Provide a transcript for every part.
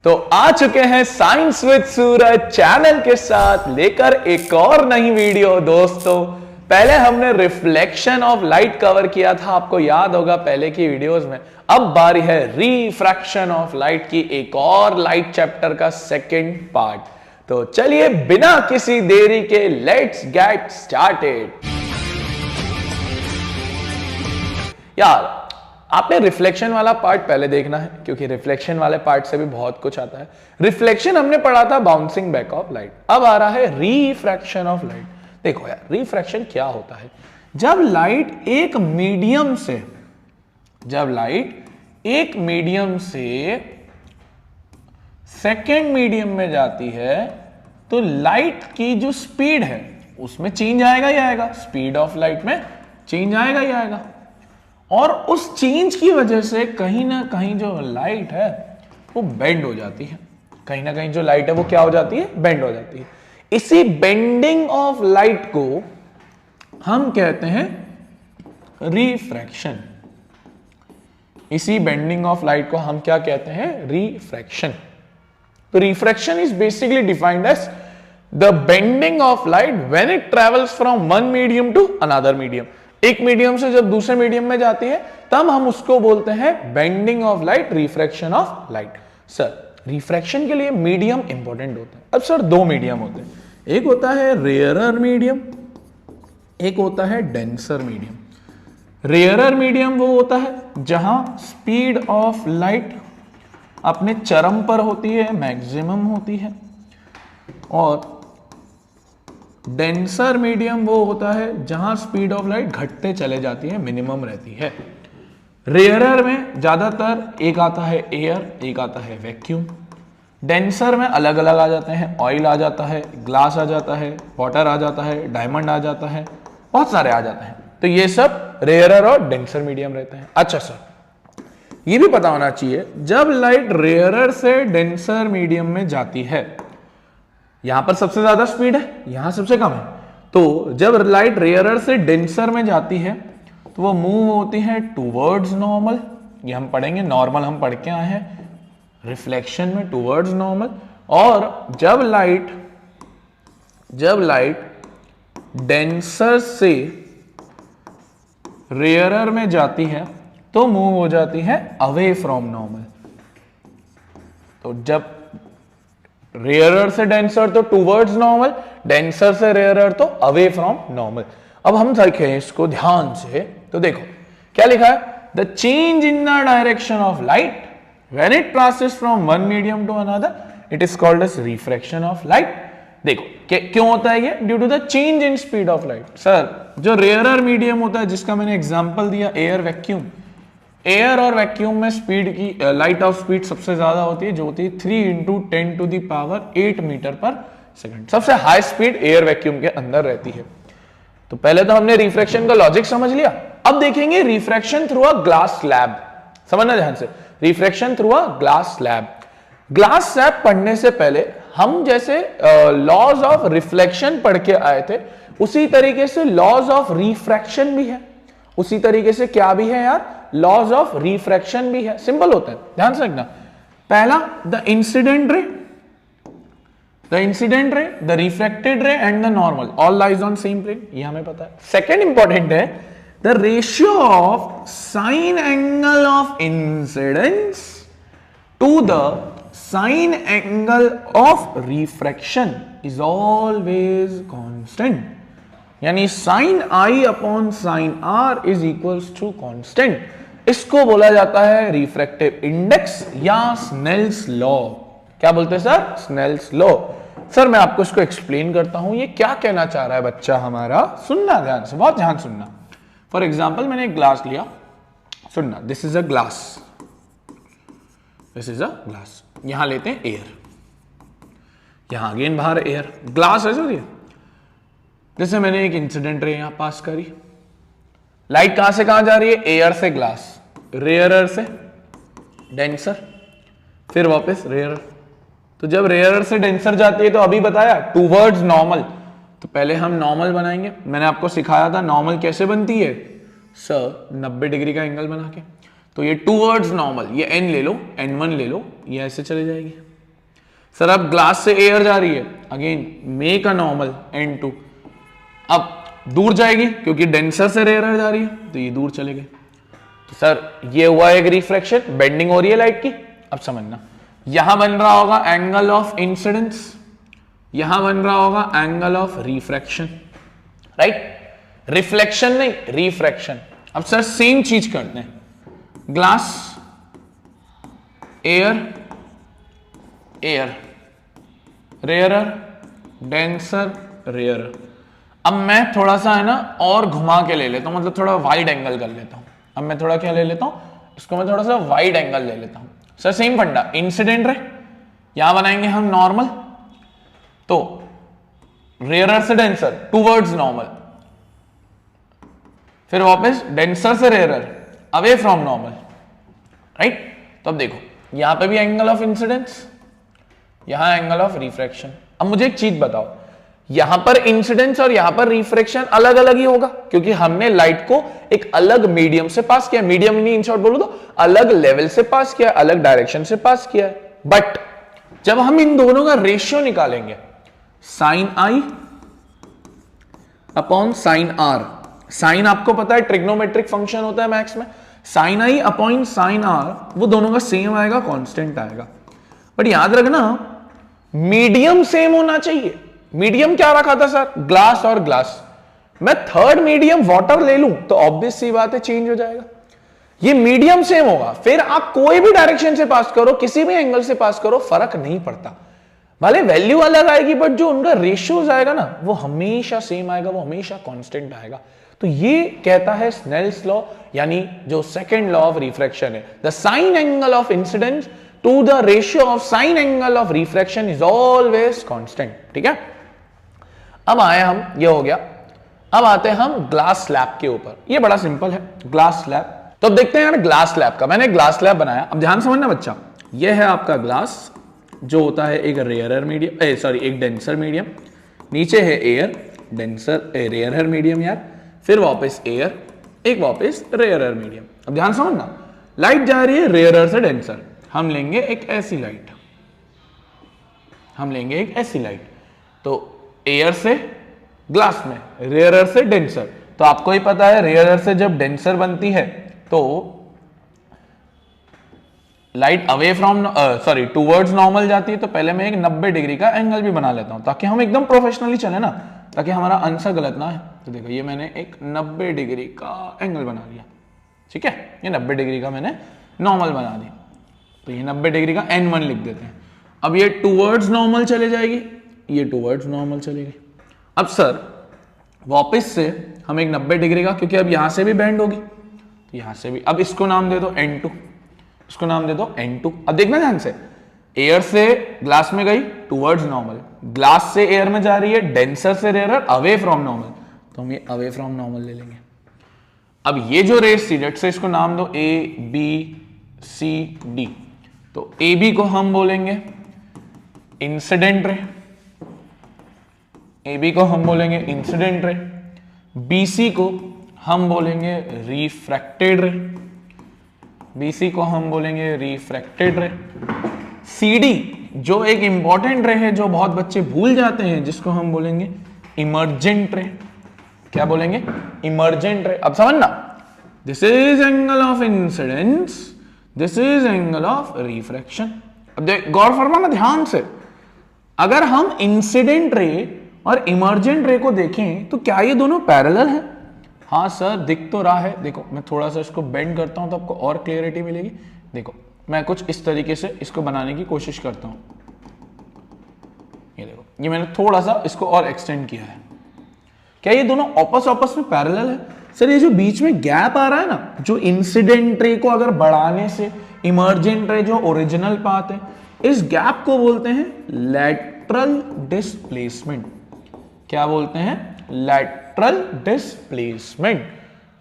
तो आ चुके हैं साइंस विद सूरज चैनल के साथ लेकर एक और नई वीडियो। दोस्तों, पहले हमने रिफ्लेक्शन ऑफ लाइट कवर किया था, आपको याद होगा पहले की वीडियोस में। अब बारी है रिफ्रैक्शन ऑफ लाइट की, एक और लाइट चैप्टर का सेकंड पार्ट। तो चलिए बिना किसी देरी के लेट्स गेट स्टार्टेड। यार, आपने रिफ्लेक्शन वाला पार्ट पहले देखना है, क्योंकि रिफ्लेक्शन वाले पार्ट से भी बहुत कुछ आता है। रिफ्लेक्शन हमने पढ़ा था बाउंसिंग बैक ऑफ लाइट। अब आ रहा है रिफ्रैक्शन ऑफ लाइट। देखो यार, रिफ्रैक्शन क्या होता है? जब लाइट एक मीडियम से सेकेंड मीडियम में जाती है, तो लाइट की जो स्पीड है उसमें चेंज आएगा ही आएगा। स्पीड ऑफ लाइट में चेंज आएगा ही आएगा, और उस चेंज की वजह से कहीं ना कहीं जो लाइट है वो बेंड हो जाती है। कहीं ना कहीं जो लाइट है वो क्या हो जाती है? बेंड हो जाती है। इसी बेंडिंग ऑफ लाइट को हम कहते हैं रिफ्रैक्शन। इसी बेंडिंग ऑफ लाइट को हम क्या कहते हैं? रिफ्रैक्शन। तो refraction is basically defined as the bending of light when it travels from one medium to another medium. एक मीडियम से जब दूसरे मीडियम में जाती है तब हम उसको बोलते हैं bending of light, refraction of light. Sir, refraction के लिए मीडियम इंपॉर्टेंट होता है। अब सर, दो मीडियम होते हैं, एक होता है रेयरर मीडियम, एक होता है डेंसर मीडियम। रेयरर मीडियम वो होता है जहां स्पीड ऑफ लाइट अपने चरम पर होती है, मैक्सिमम होती है, और डेंसर मीडियम वो होता है जहां स्पीड ऑफ लाइट घटते चले जाती है, मिनिमम रहती है। रेयरर में ज्यादातर एक आता है एयर, एक आता है वैक्यूम। डेंसर में अलग अलग आ जाते हैं, ऑयल आ जाता है, ग्लास आ जाता है, वाटर आ जाता है, डायमंड आ जाता है, बहुत सारे आ जाते हैं। तो ये सब रेयरर और डेंसर मीडियम रहते हैं। अच्छा सर, ये भी पता होना चाहिए, जब लाइट रेयरर से डेंसर मीडियम में जाती है, यहां पर सबसे ज्यादा स्पीड है, यहां सबसे कम है। तो जब लाइट रेयरर से डेंसर में जाती है तो वो मूव होती है टूवर्ड्स नॉर्मल। ये हम पढ़ेंगे, नॉर्मल हम पढ़ के आए हैं, रिफ्लेक्शन में टूवर्ड्स नॉर्मल। और जब लाइट डेंसर से रेयरर में जाती है तो मूव हो जाती है अवे फ्रॉम नॉर्मल। तो जब रेयरर से डेंसर तो टूवर्ड्स नॉर्मल, डेंसर से रेयरर तो अवे फ्रॉम नॉर्मल। अब हम देखें इसको ध्यान से, तो देखो क्या लिखा है? The change in the direction of light when it passes from one medium to another, it is called as refraction of light. देखो क्यों होता है ये? Due to the change in speed of light. Sir, जो rarer medium होता है, जिसका मैंने एग्जांपल दिया एयर, वैक्यूम, एयर और वैक्यूम में स्पीड की लाइट ऑफ स्पीड सबसे ज्यादा होती है, जो होती है 3 × 10⁸ मीटर पर सेकंड। सबसे हाई स्पीड एयर वैक्यूम के अंदर रहती है। तो पहले तो हमने रिफ्रैक्शन का लॉजिक समझ लिया। अब देखेंगे refraction through a glass slab. समझना ध्यान से, refraction through a glass slab. Glass slab पढ़ने से पहले हम जैसे लॉज ऑफ रिफ्लेक्शन पढ़ के आए थे, उसी तरीके से लॉज ऑफ रिफ्रैक्शन भी है। उसी तरीके से क्या भी है यार? लॉज ऑफ रिफ्रैक्शन भी है। सिंपल होता है, ध्यान से रखना। पहला, the incident ray, the refracted ray and the normal all lies on same plane, ये हमें पता है। सेकेंड इंपॉर्टेंट है the ratio of sine angle of incidence to the sine angle of refraction is always constant. यानी sine I upon sine r is equals to constant. इसको बोला जाता है रिफ्रैक्टिव इंडेक्स या स्नेल्स लॉ। क्या बोलते हैं सर? Snell's law. सर, मैं आपको इसको एक्सप्लेन करता हूं, ये क्या कहना चाह रहा है बच्चा हमारा। सुनना ध्यान से, बहुत ध्यान सुनना। फॉर एग्जाम्पल, मैंने एक ग्लास लिया, सुनना, this is a glass, this is a glass. यहां लेते हैं एयर, यहां अगेन बाहर एयर, ग्लास है सर ये। जैसे मैंने एक इंसिडेंट रे यहां पास करी, लाइट कहां से कहां जा रही है? एयर से ग्लास, रेयरर से डेंसर, फिर वापस रेयरर। तो जब रेयरर से डेंसर जाती है तो अभी बताया टूवर्ड्स नॉर्मल, तो पहले हम नॉर्मल बनाएंगे। मैंने आपको सिखाया था नॉर्मल कैसे बनती है सर, 90 डिग्री का एंगल बना के। तो ये टूवर्ड्स नॉर्मल, ये n ले लो, n1 ले लो, ये ऐसे चले जाएगी, सर अब ग्लास से एयर जा रही है, again make a normal N2, अब दूर जाएगी क्योंकि डेंसर से रेयर जा रही है तो ये दूर चले गए। तो सर ये हुआ एक रिफ्रैक्शन, बेंडिंग हो रही है लाइट की। अब समझना, यहां बन रहा होगा एंगल ऑफ इंसिडेंस, यहां बन रहा होगा angle of refraction, right? Reflection नहीं, रिफ्रैक्शन। अब सर सेम चीज करते हैं, glass air air rarer denser rarer. अब मैं थोड़ा सा है ना और घुमा के ले लेता हूं, मतलब थोड़ा वाइड एंगल कर लेता हूं। अब मैं थोड़ा क्या ले लेता हूं, इसको मैं थोड़ा सा वाइड एंगल ले लेता हूं। सर सेम फंडा, इंसिडेंट रे, यहां बनाएंगे हम नॉर्मल, तो रेयरर से डेंसर टूवर्ड्स नॉर्मल, फिर वापस डेंसर से rarer away from normal, right? तो अब देखो यहां पे भी एंगल ऑफ इंसिडेंस, यहां एंगल ऑफ रिफ्रैक्शन। अब मुझे एक चीज बताओ, यहां पर इंसिडेंस और यहां पर रिफ्रैक्शन अलग अलग ही होगा क्योंकि हमने लाइट को एक अलग मीडियम से पास किया, मीडियम नहीं इन शॉर्ट बोलो तो अलग लेवल से पास किया, अलग डायरेक्शन से पास किया है। बट जब हम इन दोनों का रेशियो निकालेंगे, साइन आई अपॉन साइन आर, साइन आपको पता है ट्रिग्नोमेट्रिक फंक्शन होता है मैथ्स में, साइन आई अपॉन साइन आर, वो दोनों का सेम आएगा, कांस्टेंट आएगा। बट याद रखना मीडियम सेम होना चाहिए। मीडियम क्या रखा था सर? ग्लास और ग्लास। मैं थर्ड मीडियम वाटर ले लूं तो ऑब्वियस सी बात है चेंज हो जाएगा। ये मीडियम सेम होगा, फिर आप कोई भी डायरेक्शन से पास करो, किसी भी एंगल से पास करो, फर्क नहीं पड़ता। भले वैल्यू अलग आएगी बट जो उनका रेशियोज आएगा ना वो हमेशा सेम आएगा, वो हमेशा कांस्टेंट आएगा। तो ये कहता है स्नेल्स लॉ, यानी जो सेकंड लॉ ऑफ रिफ्रैक्शन है, the sine angle of incidence to the ratio of sine angle of refraction is always constant. ठीक है, अब आए हम, ये हो गया। अब आते हैं हम ग्लास स्लैब के ऊपर। ये बड़ा सिंपल है, ग्लास स्लैब। तो अब देखते हैं यार ग्लास स्लैब का। मैंने ग्लास स्लैब बनाया, अब ध्यान समझना बच्चा, ये है आपका ग्लास जो होता है एक रेयरर मीडियम, सॉरी एक डेंसर मीडियम, नीचे है एयर, डेंसर रेयरर मीडियम यार, फिर वापस एयर, एक वापस रेयरर मीडियम। अब ध्यान समझना, लाइट जा रही है रेयरर से डेंसर, हम लेंगे एक ऐसी लाइट, हम लेंगे एक ऐसी लाइट, तो एयर से ग्लास में, रेयरर से डेंसर। तो आपको ही पता है रेयरर से जब डेंसर बनती है तो light away from sorry towards normal जाती है। तो पहले मैं एक 90 डिग्री का एंगल भी बना लेता हूं ताकि हम एकदम प्रोफेशनली चले ना, ताकि हमारा आंसर गलत ना है। तो देखो ये मैंने एक 90 डिग्री का एंगल बना लिया, ठीक है, ये 90 डिग्री का मैंने नॉर्मल बना दिया। तो ये 90 डिग्री का N1 लिख देते हैं। अब ये टूवर्ड्स नॉर्मल चले जाएगी, ये टूवर्ड्स नॉर्मल चलेगी। अब सर वापस से हम एक 90 डिग्री का, क्योंकि अब यहां से भी बेंड होगी तो यहां से भी, अब इसको नाम दे दो N2, इसको नाम दे दो N2। अब देखना ध्यान से, एयर से ग्लास में गई टूवर्ड्स नॉर्मल, ग्लास से एयर में जा रही है, डेंसर से रेयरर, अवे फ्रॉम नॉर्मल, तो हम ये अवे फ्रॉम नॉर्मल ले लेंगे। अब ये जो रेस थी, लेट्स से इसको नाम दो A B C D, तो AB को हम बोलेंगे इंसिडेंट रे, AB को हम बोलेंगे इंसिडेंट रे, BC को हम बोलेंगे रिफ्रैक्टेड रे, BC को हम बोलेंगे रिफ्रैक्टेड रे, CD जो एक इंपॉर्टेंट रे है जो बहुत बच्चे भूल जाते हैं, जिसको हम बोलेंगे इमर्जेंट रे। क्या बोलेंगे? इमर्जेंट रे। अब समझना, this is angle of incidence, this is angle of refraction. अब गौर फरमाना ध्यान से, अगर हम इंसिडेंट रे और इमर्जेंट रे को देखें तो क्या ये दोनों पैरेलल हैं? हाँ सर दिख तो रहा है। देखो मैं थोड़ा सा इसको बेंड करता हूं तो आपको और क्लियरिटी मिलेगी। देखो मैं कुछ इस तरीके से इसको बनाने की कोशिश करता हूं, ये देखो, ये मैंने थोड़ा सा इसको और एक्सटेंड किया है। क्या ये दोनों आपस में पैरेलल है? सर ये जो बीच में गैप आ रहा है ना, जो इंसिडेंट रे को अगर बढ़ाने से इमर्जेंट रे जो ओरिजिनल पाथ है, इस गैप को बोलते हैं लैटरल डिस्प्लेसमेंट। क्या बोलते हैं? Lateral displacement.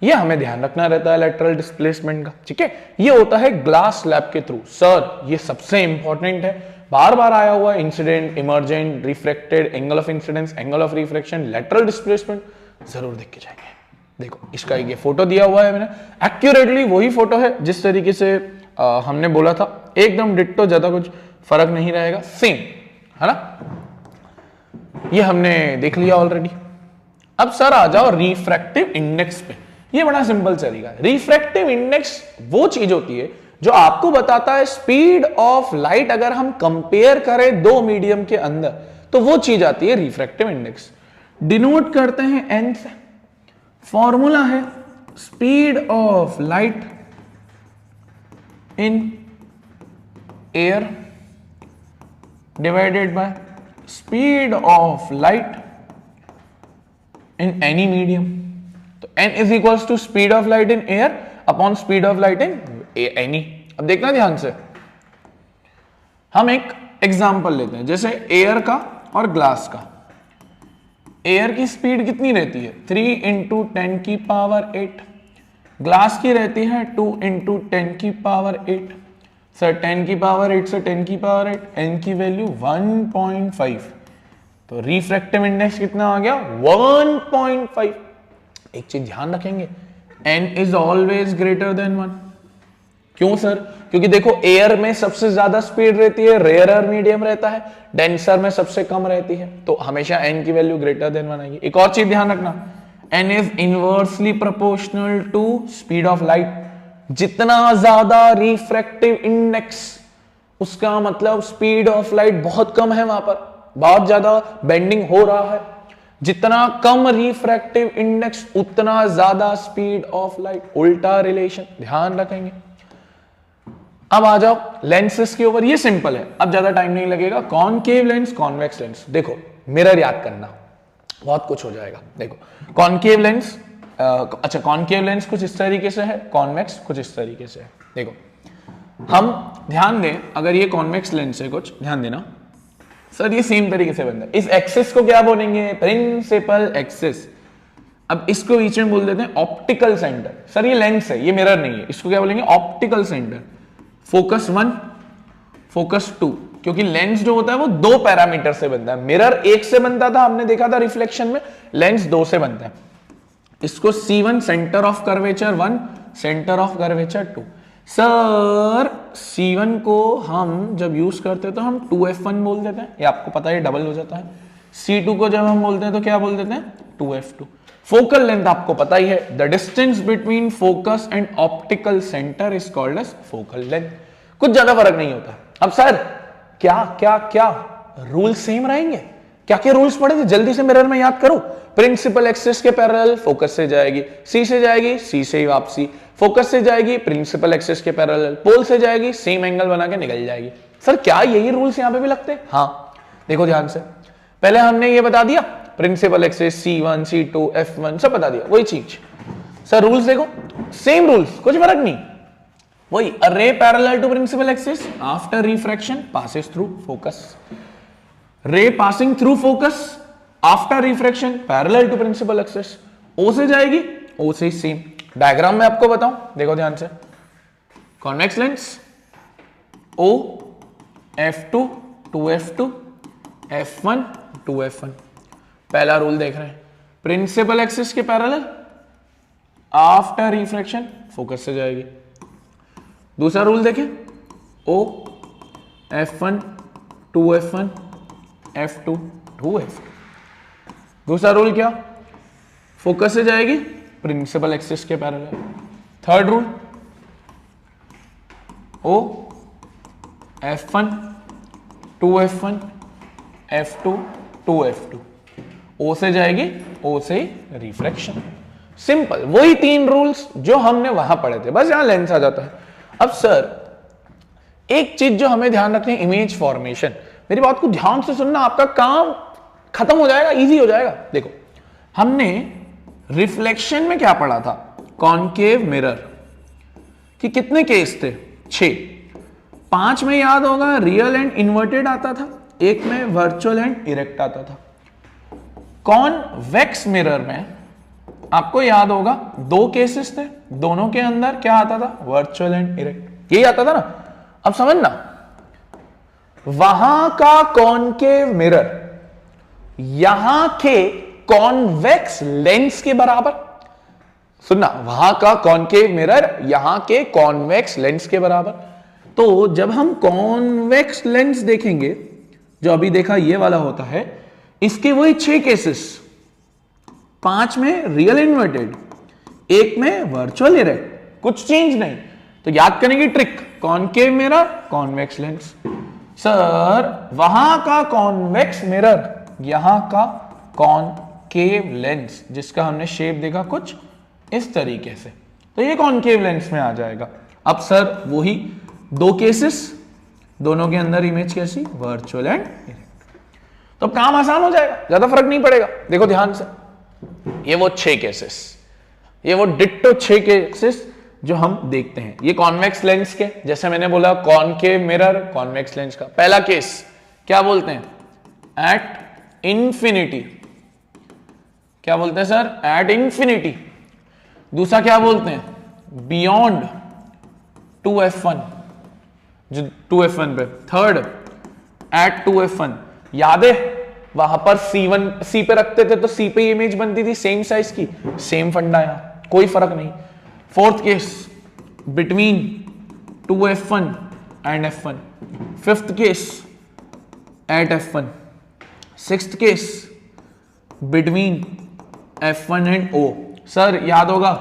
ये हमें ध्यान रखना रहता है लैटरल डिस्प्लेसमेंट का, ठीक है। ये होता है ग्लास स्लैब के थ्रू। सर ये सबसे इंपॉर्टेंट है, बार बार आया हुआ है, incident, emergent, reflected, angle of incidence, angle of reflection, lateral displacement, जरूर देख के जाएंगे। देखो इसका ये फोटो दिया हुआ है मैंने, एक्यूरेटली वही फोटो है जिस तरीके से हमने बोला था, एकदम डिट्टो, ज्यादा कुछ फर्क नहीं रहेगा, सेम है ना, ये हमने देख लिया ऑलरेडी। अब सर आ जाओ रिफ्रैक्टिव इंडेक्स पे। ये बड़ा सिंपल तरीका है। रिफ्रैक्टिव इंडेक्स वो चीज होती है जो आपको बताता है स्पीड ऑफ लाइट अगर हम कंपेयर करें दो मीडियम के अंदर, तो वो चीज आती है रिफ्रैक्टिव इंडेक्स। डिनोट करते हैं एन से। फॉर्मूला है speed of light in air divided by speed of light in any medium. तो n is equals to speed of light in air upon speed of light in any. अब देखना ध्यान से, हम एक एग्जांपल लेते हैं, जैसे एयर का और ग्लास का। एयर की स्पीड कितनी रहती है 3 इंटू 10 की पावर 8, ग्लास की रहती है 2 इंटू 10 की पावर 8। सर 10 की पावर 8 से 10 की पावर 8, n की वैल्यू 1.5, तो रिफ्रैक्टिव इंडेक्स कितना आ गया 1.5। एक चीज ध्यान रखेंगे, n is always greater than 1। क्यों सर? क्योंकि देखो एयर में सबसे ज्यादा स्पीड रहती है, रेयरर मीडियम रहता है, डेंसर में सबसे कम रहती है, तो हमेशा n की वैल्यू ग्रेटर देन 1 आएगी। एक और चीज ध्यान रखना, n is inversely proportional to speed of light. जितना ज्यादा रिफ्रैक्टिव इंडेक्स, उसका मतलब स्पीड ऑफ लाइट बहुत कम है, वहां पर बहुत ज्यादा बेंडिंग हो रहा है। जितना कम रिफ्रैक्टिव इंडेक्स उतना ज्यादा स्पीड ऑफ लाइट, उल्टा रिलेशन, ध्यान रखेंगे। अब आ जाओ लेंसेस के ऊपर, ये सिंपल है, अब ज्यादा टाइम नहीं लगेगा। Concave lens, convex lens. देखो मिरर याद करना, बहुत कुछ हो जाएगा। देखो कॉनकेव लेंस, अच्छा कॉनकेव लेंस कुछ इस तरीके से है, कॉन्वेक्स कुछ इस तरीके से है। देखो हम ध्यान दें, अगर ये कॉन्वेक्स लेंस है, कुछ ध्यान देना सर, ये सेम तरीके से बनता है। इस एक्सिस को क्या बोलेंगे? Principal axis. अब इसको बीच में बोल देते हैं ऑप्टिकल सेंटर। सर ये लेंस है, ये मिरर नहीं है, इसको क्या बोलेंगे? Optical centre. फोकस 1, फोकस 2, क्योंकि लेंस जो होता है वो 2 पैरामीटर से बनता है। मिरर 1 से बनता था, हमने देखा था रिफ्लेक्शन में, लेंस 2 से बनता है। इसको C1 centre of curvature 1, centre of curvature 2। Sir C1 को हम जब यूज करते हैं तो हम 2f1 बोल देते हैं, ये आपको पता है, डबल हो जाता है। C2 को जब हम बोलते हैं तो क्या बोल देते हैं? 2f2। फोकल लेंथ आपको पता ही है, the distance between focus and optical centre is called as focal length. कुछ ज्यादा फर्क नहीं होता। अब सर क्या क्या क्या रूल सेम रहेंगे? क्या क्या रूल्स पढ़े थे? जल्दी से मिरर में याद करो। प्रिंसिपल एक्सिस के पैरेलल फोकस से जाएगी, सी से जाएगी, सी से ही वापसी, फोकस से जाएगी, प्रिंसिपल एक्सिस के पैरेलल, पोल से जाएगी, सेम एंगल बना के निकल जाएगी। सर क्या यही रूल्स यहां पे भी लगते हैं? हाँ देखो ध्यान से, पहले हमने ये बता दिया principal axis C1 C2 F1 सब बता दिया, वही चीज। सर रूल्स देखो सेम रूल्स, कुछ फर्क नहीं, वही। A ray parallel to principal axis after refraction passes through focus, ray passing through focus after refraction parallel to principal axis. O से जाएगी, ओ से सेम। डायग्राम में आपको बताऊं, देखो ध्यान से, convex lens O F2 2F2 F1 2F1। पहला रूल देख रहे हैं, प्रिंसिपल एक्सिस के पैरेलल आफ्टर रिफ्रैक्शन फोकस से जाएगी। दूसरा रूल देखें, O F1 2F1 F2 2F2। दूसरा रूल क्या? फोकस से जाएगी, प्रिंसिपल एक्सिस के parallel. Third rule, O F1 2F1 F2 2F2। O से जाएगी, O से रिफ्रैक्शन। सिंपल, वही 3 रूल्स जो हमने वहां पढ़े थे, बस यहां लेंस आ जाता है। अब सर एक चीज जो हमें ध्यान रखनी है, इमेज फॉर्मेशन। मेरी बात को ध्यान से सुनना, आपका काम खत्म हो जाएगा, इजी हो जाएगा। देखो हमने रिफ्लेक्शन में क्या पढ़ा था? कॉनकेव मिरर कि कितने केस थे? 6। 5 में याद होगा रियल एंड इन्वर्टेड आता था, 1 में वर्चुअल एंड इरेक्ट आता था। कॉन्वेक्स मिरर में आपको याद होगा 2 केसेस थे, दोनों के अंदर क्या आता था? वर्चुअल एंड इरेक्ट, यही आता था ना। अब समझना, वहां का कॉनकेव मिरर यहां के कॉन्वेक्स लेंस के बराबर। सुनना, वहां का कॉनकेव मिरर यहां के कॉन्वेक्स लेंस के बराबर। तो जब हम कॉन्वेक्स लेंस देखेंगे, जो अभी देखा ये वाला होता है, इसके वही 6 केसेस, 5 में रियल इन्वर्टेड, 1 में वर्चुअल इरेक्ट, कुछ चेंज नहीं। तो याद करने की trick, concave mirror, convex lens. Sir वहां का कॉन्वेक्स मिरर, यहां का कॉनकेव लेंस, जिसका हमने शेप देखा कुछ इस तरीके से, तो ये कॉनकेव लेंस में आ जाएगा। अब सर वही 2 केसेस, दोनों के अंदर इमेज कैसी, वर्चुअल एंड इरेक्ट। तो काम आसान हो जाएगा, ज्यादा फर्क नहीं पड़ेगा। देखो ध्यान से, ये वो 6 केसेस, ये वो डिट्टो 6 केसेस जो हम देखते हैं। ये कॉन्वेक्स लेंस के, जैसे मैंने बोला कॉनकेव मिरर, कॉन्वेक्स लेंस का पहला केस क्या बोलते हैं, एट इंफिनिटी। क्या बोलते हैं सर, एट इंफिनिटी। दूसरा क्या बोलते हैं, बियॉन्ड 2f1, जो 2f1 पे। थर्ड एट 2f1, याद है वहां पर C पे रखते थे तो C पे इमेज बनती थी सेम साइज की, सेम फंडा यहां, कोई फर्क नहीं। Fourth case between 2f1 and f1। Fifth case at f1। Sixth case between f1 and O। Sir याद होगा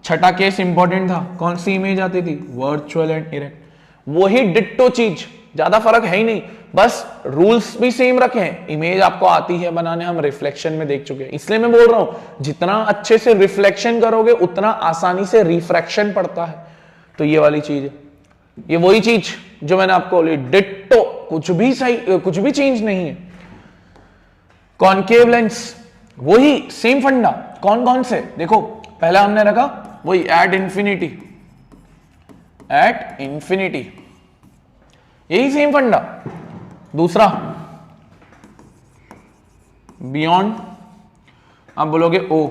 छठा केस इंपॉर्टेंट था, कौन सी इमेज आती थी, वर्चुअल एंड इरेक्ट। वही डिट्टो चीज, ज्यादा फर्क है ही नहीं, बस रूल्स भी सेम रखे हैं। इमेज आपको आती है बनाने, हम रिफ्लेक्शन में देख चुके हैं, इसलिए मैं बोल रहा हूं जितना अच्छे से रिफ्लेक्शन करोगे उतना आसानी से रिफ्रैक्शन पड़ता है। तो ये वाली चीज है, ये वही चीज जो मैंने आपको बोली, डिट्टो, कुछ भी सही, कुछ भी चेंज नहीं है। कॉनकेव लेंस वही सेम फंडा, कौन कौन से देखो, पहला हमने रखा वही एट इंफिनिटी, एट इंफिनिटी, यही सेम फंडा। दूसरा बियॉन्ड, आप बोलोगे O,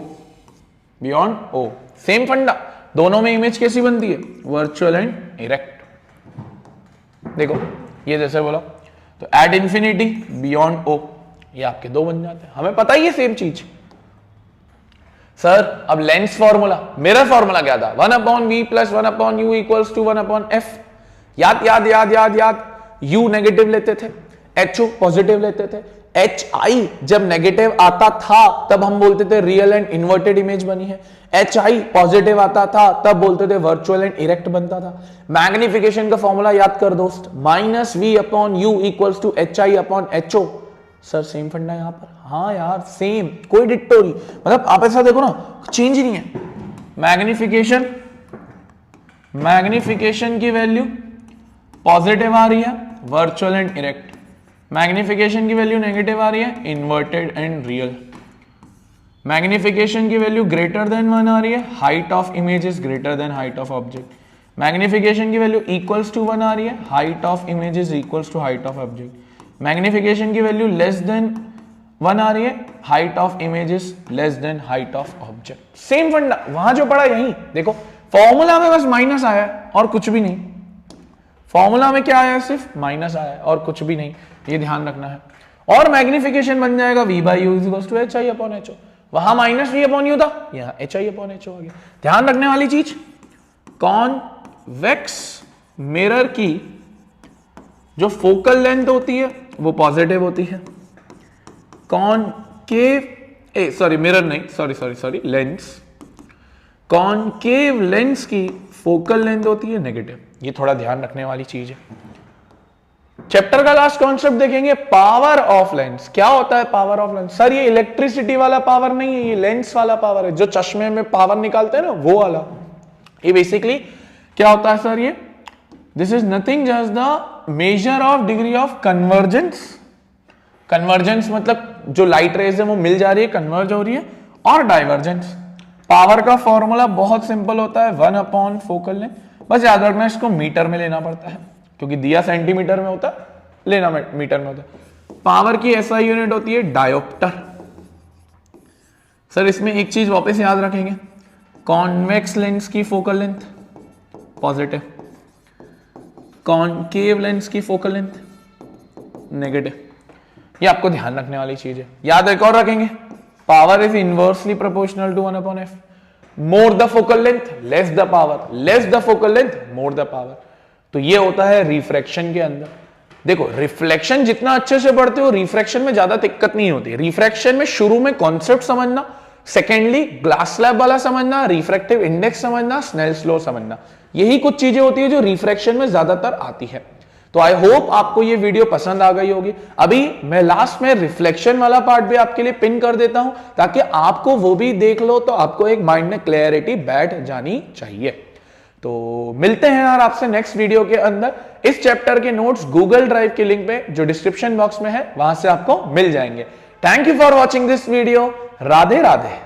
बियॉन्ड O, सेम फंडा। दोनों में इमेज कैसी बनती है, वर्चुअल एंड इरेक्ट। देखो ये जैसे बोला, तो एट इंफिनिटी, बियॉन्ड O, ये आपके 2 बन जाते हैं। हमें पता ही है सेम चीज। सर अब लेंस फॉर्मूला, मिरर फॉर्मूला क्या था, 1/v + 1/u = 1/f। याद याद याद याद याद, u नेगेटिव लेते थे, ho पॉजिटिव लेते थे। hi जब नेगेटिव आता था तब हम बोलते थे रियल एंड इन्वर्टेड इमेज बनी है, hi पॉजिटिव आता था तब बोलते थे वर्चुअल एंड इरेक्ट बनता था। मैग्निफिकेशन का फॉर्मूला याद कर दोस्त, -v/u = hi/ho। सर सेम फंडा यहां पर, हाँ यार सेम, कोई डिट्टो नहीं, मतलब आप ऐसा देखो ना, चेंज नहीं है। मैग्निफिकेशन की वैल्यू पॉजिटिव आ रही है, वर्चुअल एंड इरेक्ट। मैग्निफिकेशन की वैल्यू नेगेटिव आ रही है, इन्वर्टेड एंड रियल। मैग्निफिकेशन की वैल्यू ग्रेटर देन 1 आ रही है, height of image is greater than height of object. Magnification की वैल्यू इक्वल्स टू 1 आ रही है, height of image is equals to height of object. Magnification की वैल्यू लेस देन 1 आ रही है, height of image is less than height of object. Same फंडा, वहां जो पड़ा यही। देखो फॉर्मूला में बस माइनस आया है और कुछ भी नहीं, फॉर्मूला में क्या आया, सिर्फ माइनस आया है और कुछ भी नहीं, ये ध्यान रखना है। और मैग्निफिकेशन बन जाएगा v/u = hi/ho। वहां -v/u था, यहां hi/ho आ गया। ध्यान रखने वाली चीज, कॉन्वेक्स मिरर की जो फोकल लेंथ होती है वो पॉजिटिव होती है। कॉनकेव, सॉरी मिरर नहीं, सॉरी लेंस, कॉनकेव लेंस की फोकल लेंथ होती है नेगेटिव। ये थोड़ा ध्यान रखने वाली चीज है। चैप्टर का लास्ट कॉन्सेप्ट देखेंगे, पावर ऑफ लेंस। क्या होता है पावर ऑफ लेंस? सर ये इलेक्ट्रिसिटी वाला पावर नहीं है, ये लेंस वाला पावर है, जो चश्मे में पावर निकालते हैं ना, वो वाला। ये बेसिकली क्या होता है सर, ये this is nothing just the measure of degree of convergence. Convergence मतलब जो लाइट रेज है वो मिल जा रही है, कन्वर्ज हो रही है। और डाइवर्जेंस, पावर का फॉर्मूला बहुत सिंपल होता है, 1/, फोकल लेंथ। बस याद रखना इसको मीटर में लेना पड़ता है, क्योंकि दिया सेंटीमीटर में होता है, लेना मीटर में होता है। पावर की SI यूनिट होती है डायोप्टर। सर इसमें एक चीज वापस याद रखेंगे, कॉन्वेक्स लेंस की focal length positive, concave lens की फोकल लेंथ नेगेटिव। ये आपको ध्यान रखने वाली चीज है। याद एक और रखेंगे, power is inversely proportional to 1/f। More the focal length less the power, less the focal length more the power. तो ये होता है रिफ्रैक्शन के अंदर। देखो रिफ्लेक्शन जितना अच्छे से पढ़ते हो रिफ्रैक्शन में ज्यादा दिक्कत नहीं होती। रिफ्रैक्शन में शुरू में कॉन्सेप्ट समझना, सेकेंडली ग्लास स्लैब वाला समझना, रिफ्रैक्टिव इंडेक्स समझना, स्नेल्स लॉ समझना, यही कुछ चीजें होती है जो रिफ्रैक्शन में ज्यादातर आती है। तो आई होप आपको ये वीडियो पसंद आ गई होगी। अभी मैं लास्ट में रिफ्लेक्शन वाला पार्ट भी आपके लिए पिन कर देता हूं ताकि आपको वो भी देख लो, तो आपको एक माइंड में क्लैरिटी बैठ जानी चाहिए। तो मिलते हैं यार आपसे नेक्स्ट वीडियो के अंदर। इस चैप्टर के नोट्स गूगल ड्राइव के लिंक पे जो डिस्क्रिप्शन बॉक्स में है वहां से आपको मिल जाएंगे। Thank you for watching this video. Radhe Radhe.